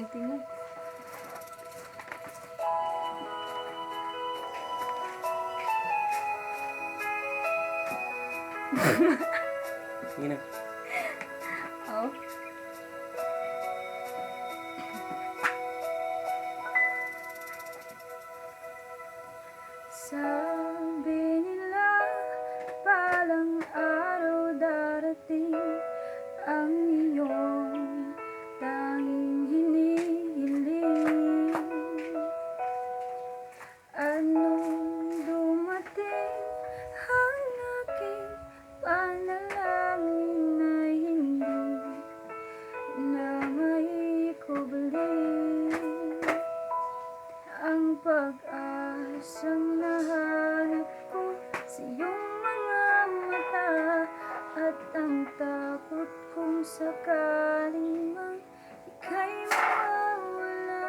Tingnan. Sige na. Oh. Sabi nila palang araw darating ang iyong tanging hinihiling. Anong dumating ang aking panalangin ay hindi na maikubli. Ang pag-asang nahanap ko sa iyong mga mata, at ang takot kung sakaling mang ika'y mawala.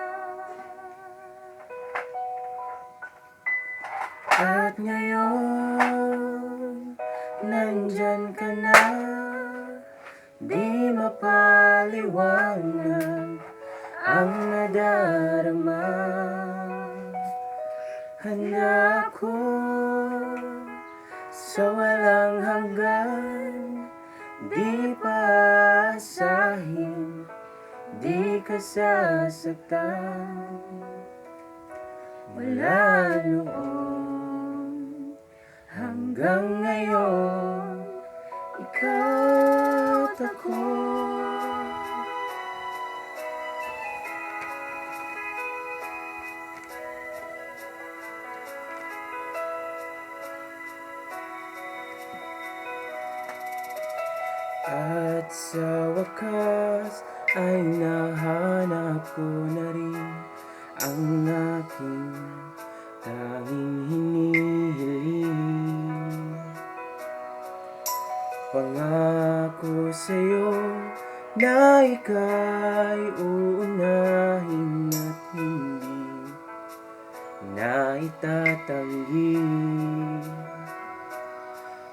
At ngayon, nandyan ka na, di mapaliwanag ang nadarama. Handa ako sa walang hanggan, di paasahin, di ka sasaktan. Mula noon hanggang ngayon, ikaw at ako. At sa wakas ay nahanap ko na rin ang aking tanging hinihiling. Pangako sa'yo na ika'y uunahin at hindi na itatanggi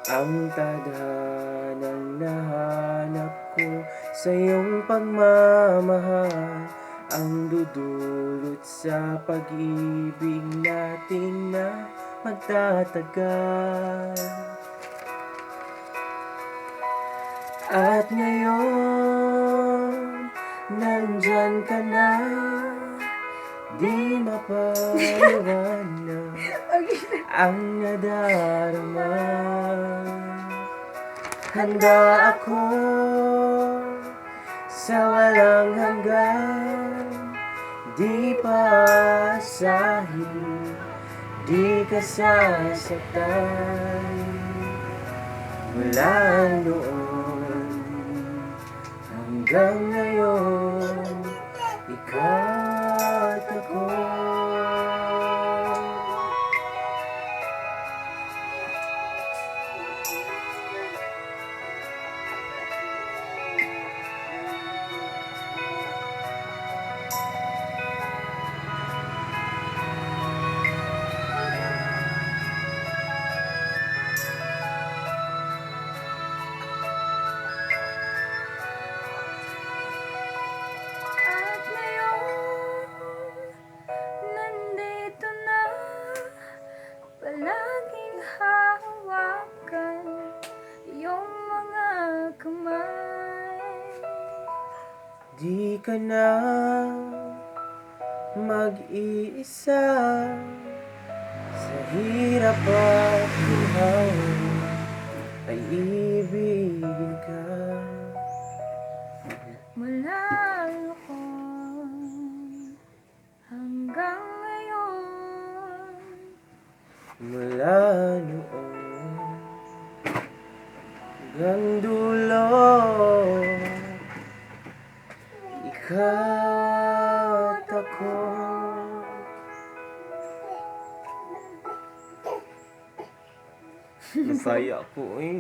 ang tadhanang nahanap ko sa iyong pagmamahal, ang dudulot sa pag-ibig natin na magtatagal. At ngayon, nandyan ka na, di mapaliwanag ang nadarama. Handa ako sa walang hanggan, di paasahin, di ka sasaktan. Mula noon hanggang ngayon, ikaw at ako. At ngayon, nandito na, palaging hahawakan iyong mga kamay. Di ka na mag-iisa sa hirap at ginhawa, ay ibigin ka. Mula noon hanggang ngayon, Mula noon hanggang dulo, ikaw at ako. Bisaya ko eh.